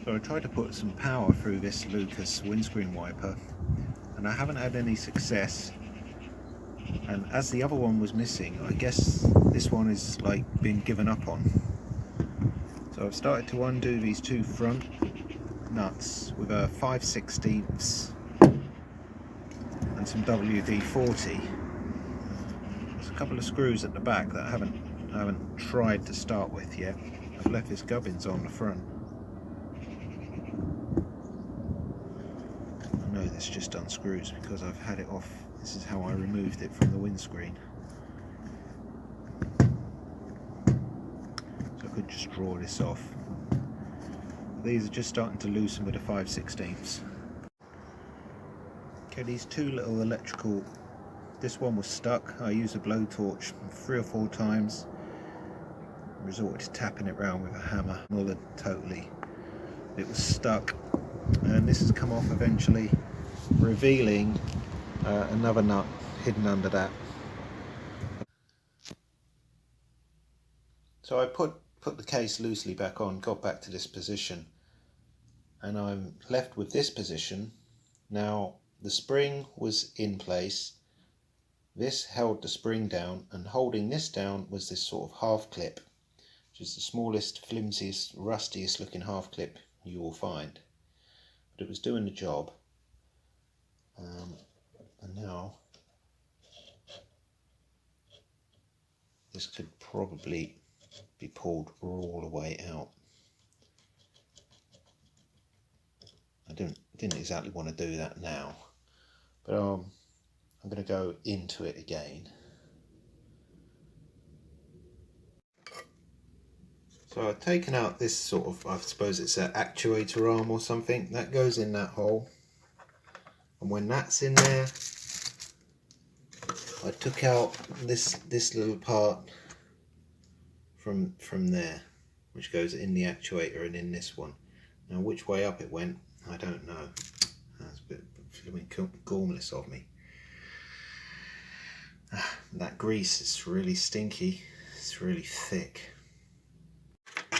So I tried to put some power through this Lucas windscreen wiper and I haven't had any success, and as the other one was missing, I guess this one is like been given up on. So I've started to undo these two front nuts with a 5/16 and some WD-40. There's a couple of screws at the back that I haven't tried to start with yet. I've left this gubbins on the front. I know this just unscrews because I've had it off. This is how I removed it from the windscreen. So I could just draw this off. These are just starting to loosen with a 5/16. Okay, these two little electrical, this one was stuck. I used a blowtorch 3 or 4 times. Resorted to tapping it round with a hammer more than totally. It was stuck, and this has come off eventually, revealing another nut hidden under that. So I put the case loosely back on, got back to this position, and I'm left with this position. Now the spring was in place, this held the spring down, and holding this down was this sort of half clip, which is the smallest, flimsiest, rustiest looking half clip you will find. But it was doing the job. And now this could probably be pulled all the way out. I didn't exactly want to do that now, but I'm going to go into it again. So I've taken out this sort of, I suppose it's an actuator arm or something, that goes in that hole, and when that's in there, I took out this little part from there, which goes in the actuator and in this one. Now which way up it went, I don't know. That's a bit flipping gormless of me. That grease is really stinky, it's really thick.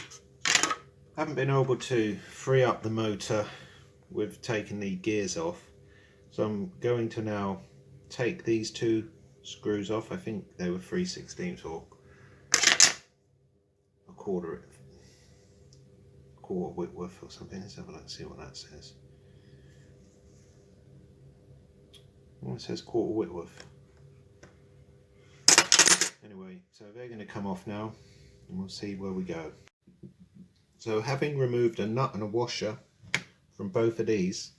I haven't been able to free up the motor with taking the gears off, so I'm going to now take these two screws off. I think they were 3/16 or a quarter Whitworth or something. Let's have a look and see what that says. Well, it says quarter Whitworth. Anyway, so they're going to come off now and we'll see where we go. So having removed a nut and a washer from both of these,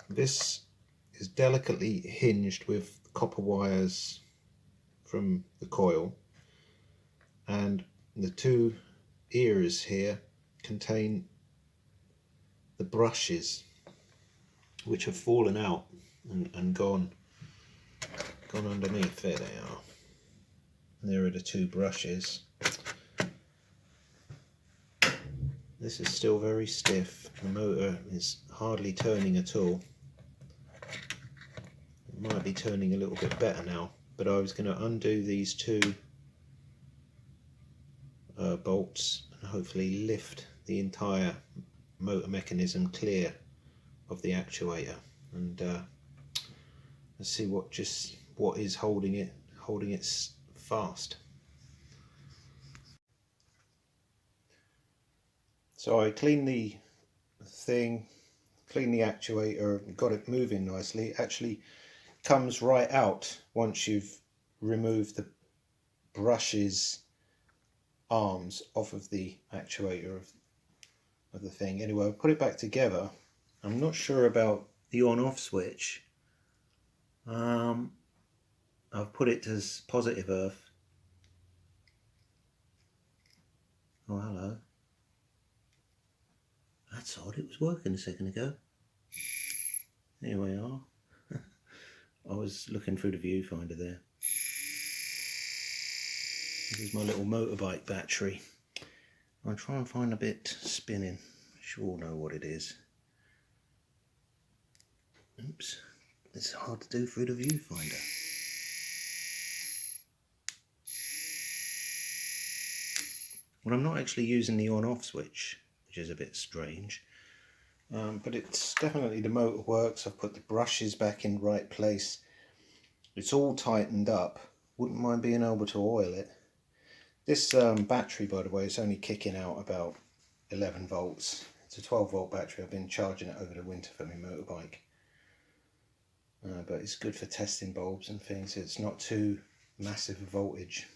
this is delicately hinged with copper wires from the coil, and the two ears here contain the brushes which have fallen out and gone underneath. There they are. And there are the two brushes. This is still very stiff. The motor is hardly turning at all. It might be turning a little bit better now, but I was going to undo these two bolts and hopefully lift the entire motor mechanism clear of the actuator, and let's see what is holding it fast. So I cleaned the actuator and got it moving nicely. It actually comes right out once you've removed the brushes arms off of the actuator of the thing. Anyway, I'll put it back together. I'm not sure about the on-off switch. I've put it as positive earth. Oh, hello. That's odd, it was working a second ago. Here we are. I was looking through the viewfinder there. This is my little motorbike battery. I'll try and find a bit spinning. I sure know what it is. Oops, it's hard to do through the viewfinder. Well, I'm not actually using the on-off switch, which is a bit strange. But it's definitely, the motor works. I've put the brushes back in the right place. It's all tightened up. Wouldn't mind being able to oil it. This battery, by the way, is only kicking out about 11 volts. It's a 12 volt battery. I've been charging it over the winter for my motorbike. But it's good for testing bulbs and things. It's not too massive a voltage.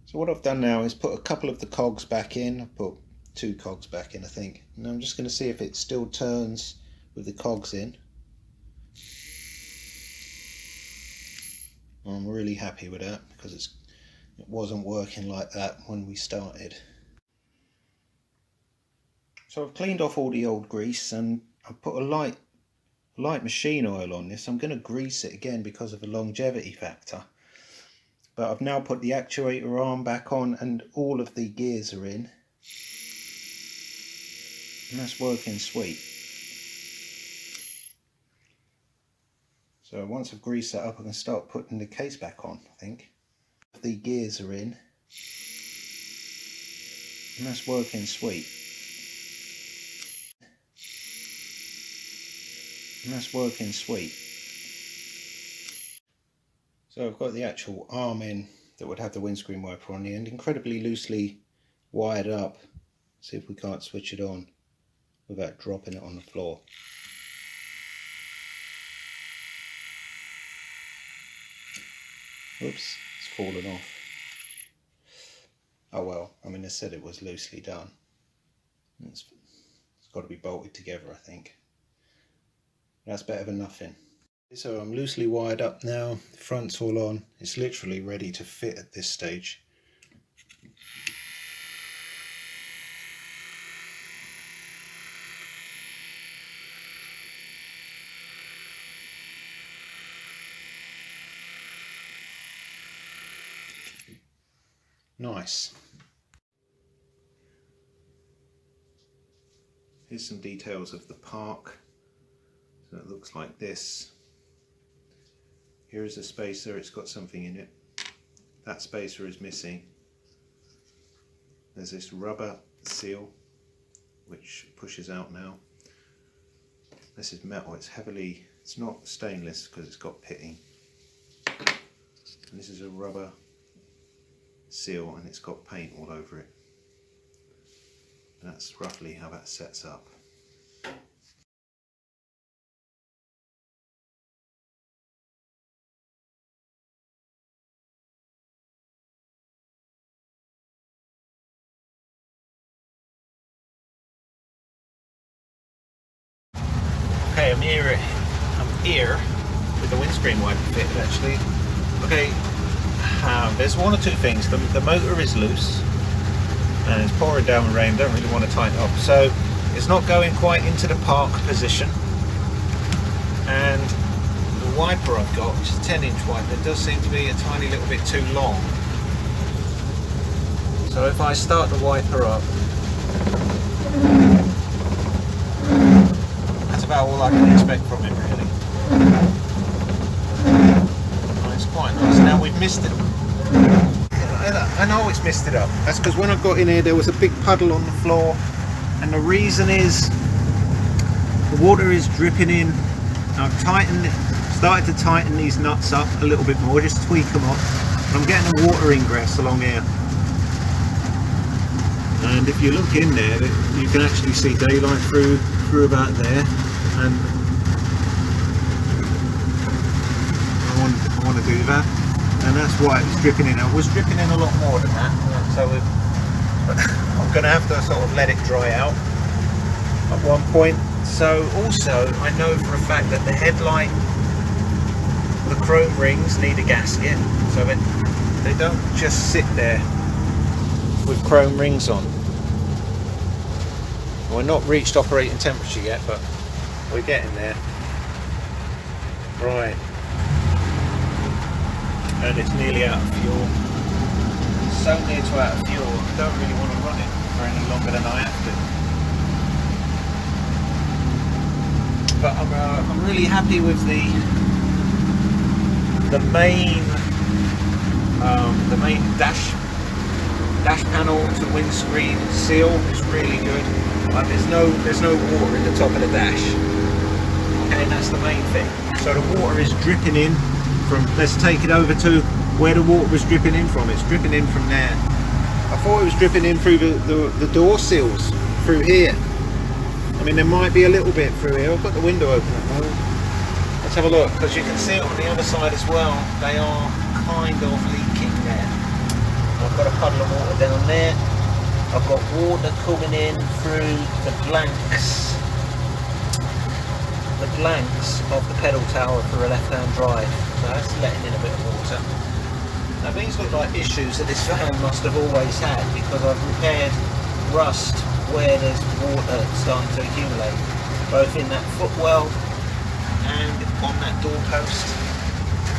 So what I've done now is put a couple of the cogs back in. I've put 2 cogs back in, I think. And I'm just going to see if it still turns with the cogs in. I'm really happy with that because it wasn't working like that when we started. So I've cleaned off all the old grease and I've put a light machine oil on this. I'm going to grease it again because of the longevity factor. But I've now put the actuator arm back on and all of the gears are in. And that's working sweet. So once I've greased that up, I can start putting the case back on, I think. The gears are in. And that's working sweet. And that's working sweet. So I've got the actual arm in that would have the windscreen wiper on the end, incredibly loosely wired up. See if we can't switch it on without dropping it on the floor. Oops, it's fallen off. Oh well, I mean, I said it was loosely done. It's got to be bolted together, I think. That's better than nothing. So I'm loosely wired up now, the front's all on, it's literally ready to fit at this stage. Nice. Here's some details of the park. So it looks like this. Here is a spacer, it's got something in it. That spacer is missing. There's this rubber seal which pushes out now. This is metal, it's not stainless because it's got pitting. And this is a rubber seal and it's got paint all over it. That's roughly how that sets up. Okay, I'm here with the windscreen wiper fitted actually. Okay, there's one or two things. The motor is loose and it's pouring down with rain. Don't really want to tighten it up, so it's not going quite into the park position. And the wiper I've got, which is a 10-inch wiper, does seem to be a tiny little bit too long. So if I start the wiper up, that's about all I can expect from it really. Oh, it's quite nice. Now we've missed it. I know it's missed it up. That's because when I got in here there was a big puddle on the floor, and the reason is the water is dripping in. I've started to tighten these nuts up a little bit more, just tweak them up, and I'm getting a water ingress along here. And if you look in there, you can actually see daylight through about there, and I want to do that, and that's why it's dripping in. I was dripping in a lot more than that, so I'm going to have to sort of let it dry out at one point. So also I know for a fact that the headlight, the chrome rings need a gasket, so that they don't just sit there with chrome rings on. We're not reached operating temperature yet, but we're getting there. Right. And it's nearly out of fuel. So near to out of fuel, I don't really want to run it for any longer than I have to. But I'm really happy with the main dash panel to windscreen seal. It's really good. There's no water in the top of the dash. Okay, and that's the main thing. So the water is dripping in from, let's take it over to where the water was dripping in from. It's dripping in from there. I thought it was dripping in through the door sills, through here. I mean, there might be a little bit through here. I've got the window open at the moment. Let's have a look, because you can see it on the other side as well. They are kind of leaking there. I've got a puddle of water down there. I've got water coming in through the blanks of the pedal tower for a left-hand drive. So that's letting in a bit of water. Now these look like issues that this van must have always had, because I've repaired rust where there's water starting to accumulate, both in that footwell and on that doorpost.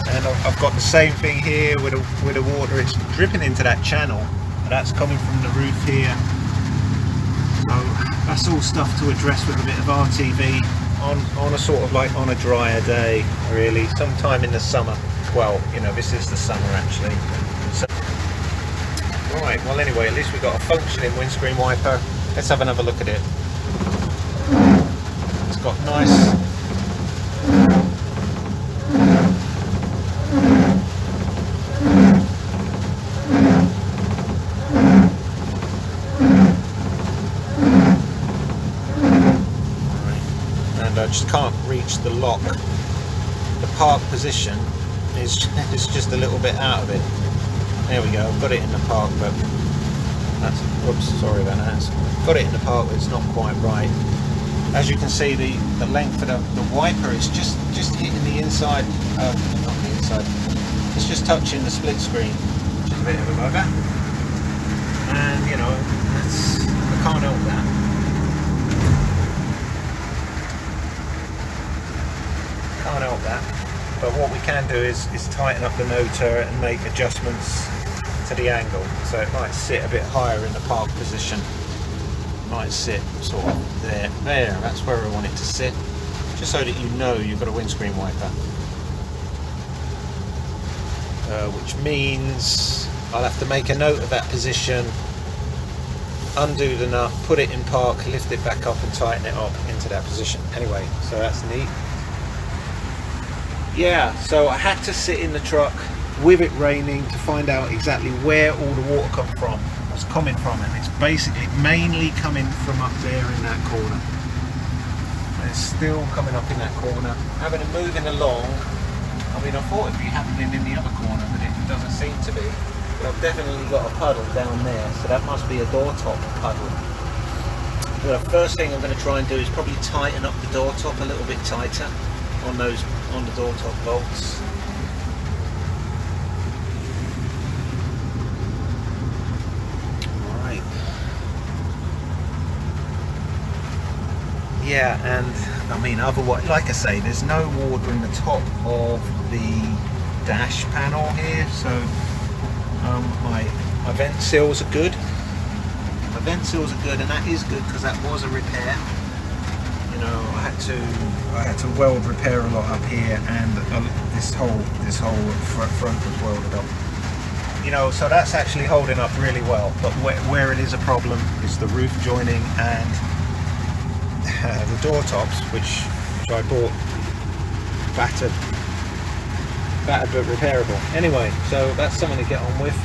And I've got the same thing here with the water. It's dripping into that channel, and that's coming from the roof here. So that's all stuff to address with a bit of RTV on a sort of like on a drier day, really, sometime in the summer. Well, you know, this is the summer actually. So, right, well anyway, at least we've got a functioning windscreen wiper. Let's have another look at it. It's got nice and I just can't reach the lock. The park position is just a little bit out of it. There we go, I've got it in the park, but that's, whoops, sorry about that. Got it in the park, but it's not quite right. As you can see, the length of the wiper is just hitting the inside, not the inside, it's just touching the split screen, which is a bit of a bugger. And you know, I can't help that. Can't help that. But what we can do is tighten up the motor and make adjustments to the angle. So it might sit a bit higher in the park position. Might sit sort of there, that's where I want it to sit. Just so that you know you've got a windscreen wiper. Which means I'll have to make a note of that position, undo the nut, put it in park, lift it back up and tighten it up into that position. Anyway, so that's neat. Yeah, so I had to sit in the truck with it raining to find out exactly where all the water was coming from, and it's basically mainly coming from up there in that corner. And it's still coming up in that corner. Having it moving along, I mean, I thought it'd be happening in the other corner, but it doesn't seem to be. But I've definitely got a puddle down there, so that must be a door top puddle. Well, the first thing I'm going to try and do is probably tighten up the door top a little bit tighter on the door top bolts. Alright. Yeah, and I mean, otherwise, like I say, there's no water in the top of the dash panel here, so my vent seals are good. My vent seals are good, and that is good because that was a repair. You know, I had to weld repair a lot up here, and this whole front was welded up. You know, so that's actually holding up really well. But where it is a problem is the roof joining and the door tops, which I bought battered but repairable. Anyway, so that's something to get on with.